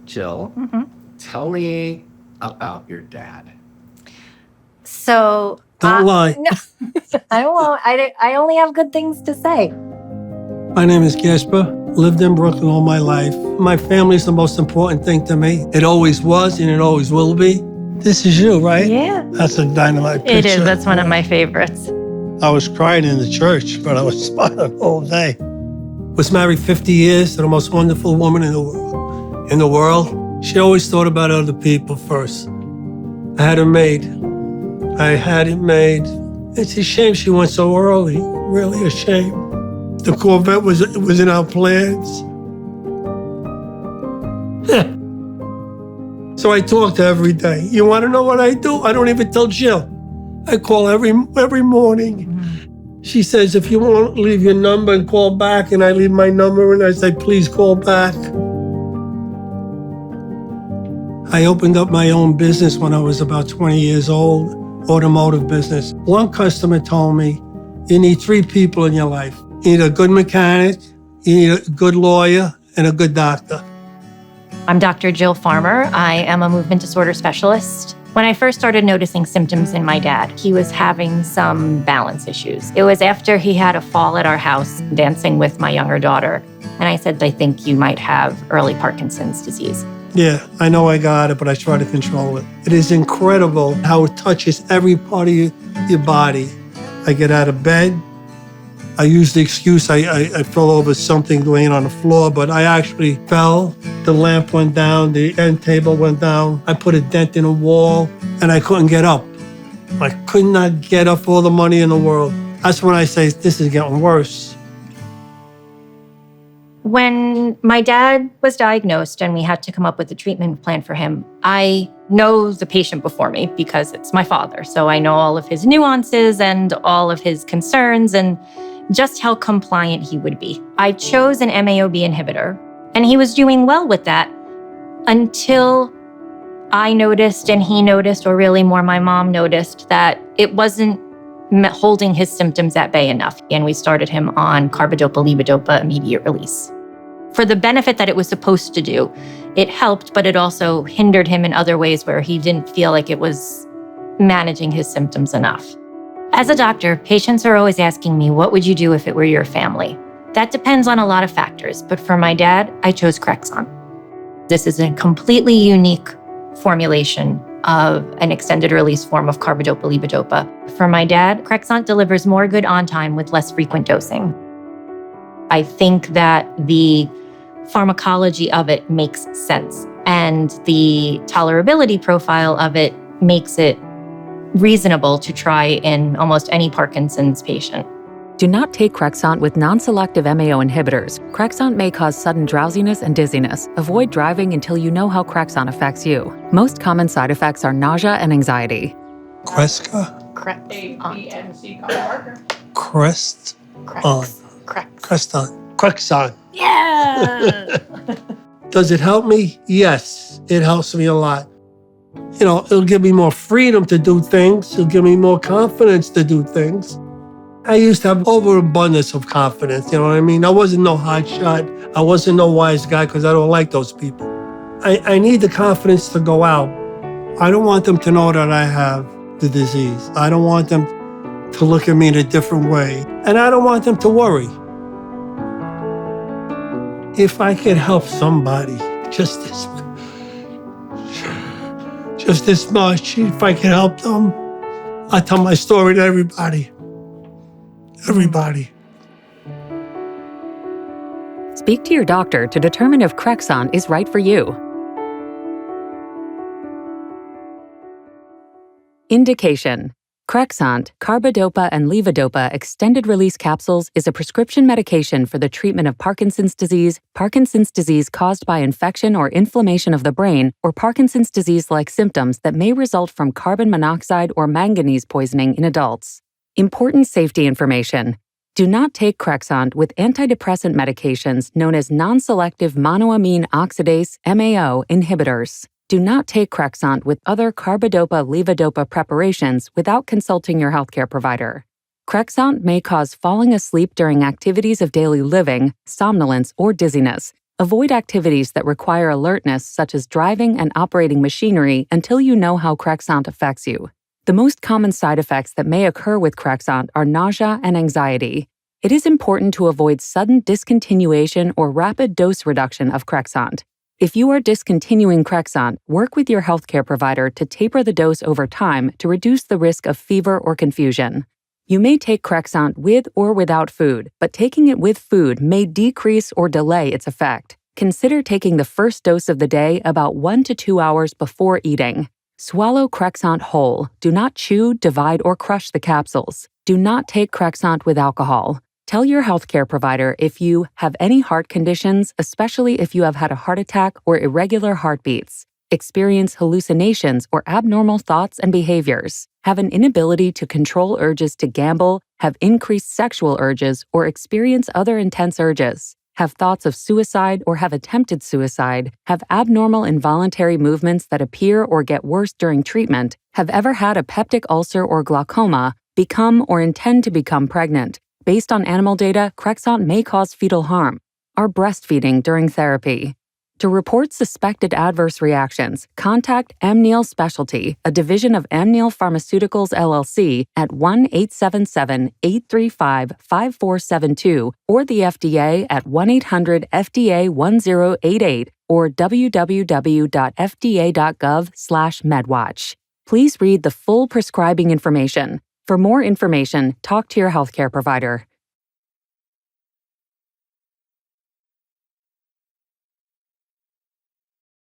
Jill, tell me about your dad. So Don't lie. No, I won't. I only have good things to say. My name is Gasper. Lived in Brooklyn all my life. My family is the most important thing to me. It always was and it always will be. This is you, right? Yeah. That's a dynamite picture. It is. That's one of my favorites. I was crying in the church, but I was smiling all day. Was married 50 years to the most wonderful woman in the world. She always thought about other people first. I had it made. It's a shame she went so early. Really a shame. The Corvette was in our plans. So I talk to her every day. You want to know what I do? I don't even tell Jill. I call every morning. She says, if you want, leave your number and call back. And I leave my number and I say, please call back. I opened up my own business when I was about 20 years old, automotive business. One customer told me, you need 3 people in your life. You need a good mechanic, you need a good lawyer, and a good doctor. I'm Dr. Jill Farmer. I am a movement disorder specialist. When I first started noticing symptoms in my dad, he was having some balance issues. It was after he had a fall at our house dancing with my younger daughter. And I said, I think you might have early Parkinson's disease. Yeah, I know I got it, but I try to control it. It is incredible how it touches every part of your body. I get out of bed. I use the excuse I fell over something laying on the floor, but I actually fell. The lamp went down, the end table went down. I put a dent in a wall, and I couldn't get up. I could not get up for all the money in the world. That's when I say, this is getting worse. When my dad was diagnosed and we had to come up with a treatment plan for him, I know the patient before me because it's my father. So I know all of his nuances and all of his concerns and just how compliant he would be. I chose an MAOB inhibitor, and he was doing well with that until I noticed and he noticed, or really more my mom noticed, that it wasn't holding his symptoms at bay enough. And we started him on carbidopa, levodopa, immediate release. For the benefit that it was supposed to do, it helped, but it also hindered him in other ways where he didn't feel like it was managing his symptoms enough. As a doctor, patients are always asking me, what would you do if it were your family? That depends on a lot of factors, but for my dad, I chose CREXONT. This is a completely unique formulation of an extended release form of carbidopa levodopa. For my dad, CREXONT delivers more good on time with less frequent dosing. I think that the pharmacology of it makes sense, and the tolerability profile of it makes it reasonable to try in almost any Parkinson's patient. Do not take CREXONT with non-selective MAO inhibitors. CREXONT may cause sudden drowsiness and dizziness. Avoid driving until you know how CREXONT affects you. Most common side effects are nausea and anxiety. CREXONT. CREXONT. Yeah! Does it help me? Yes, it helps me a lot. You know, it'll give me more freedom to do things. It'll give me more confidence to do things. I used to have overabundance of confidence, you know what I mean? I wasn't no hotshot. I wasn't no wise guy because I don't like those people. I need the confidence to go out. I don't want them to know that I have the disease. I don't want them to look at me in a different way. And I don't want them to worry. If I could help somebody, just this much, if I can help them, I tell my story to everybody. Everybody. Speak to your doctor to determine if CREXONT is right for you. Indication: CREXONT, carbidopa and levodopa extended-release capsules is a prescription medication for the treatment of Parkinson's disease caused by infection or inflammation of the brain, or Parkinson's disease-like symptoms that may result from carbon monoxide or manganese poisoning in adults. Important safety information. Do not take CREXONT with antidepressant medications known as nonselective monoamine oxidase (MAO) inhibitors. Do not take CREXONT with other carbidopa-levodopa preparations without consulting your healthcare provider. CREXONT may cause falling asleep during activities of daily living, somnolence, or dizziness. Avoid activities that require alertness, such as driving and operating machinery, until you know how CREXONT affects you. The most common side effects that may occur with CREXONT are nausea and anxiety. It is important to avoid sudden discontinuation or rapid dose reduction of CREXONT. If you are discontinuing CREXONT, work with your healthcare provider to taper the dose over time to reduce the risk of fever or confusion. You may take CREXONT with or without food, but taking it with food may decrease or delay its effect. Consider taking the first dose of the day about 1 to 2 hours before eating. Swallow CREXONT whole. Do not chew, divide, or crush the capsules. Do not take CREXONT with alcohol. Tell your healthcare provider if you have any heart conditions, especially if you have had a heart attack or irregular heartbeats, experience hallucinations or abnormal thoughts and behaviors, have an inability to control urges to gamble, have increased sexual urges, or experience other intense urges, have thoughts of suicide or have attempted suicide, have abnormal involuntary movements that appear or get worse during treatment, have ever had a peptic ulcer or glaucoma, become or intend to become pregnant. Based on animal data, CREXONT may cause fetal harm. Are breastfeeding during therapy. To report suspected adverse reactions, contact Amneal Specialty, a division of Amneal Pharmaceuticals LLC, at 1-877-835-5472 or the FDA at 1-800-FDA-1088 or www.fda.gov/medwatch. Please read the full prescribing information. For more information, talk to your healthcare provider.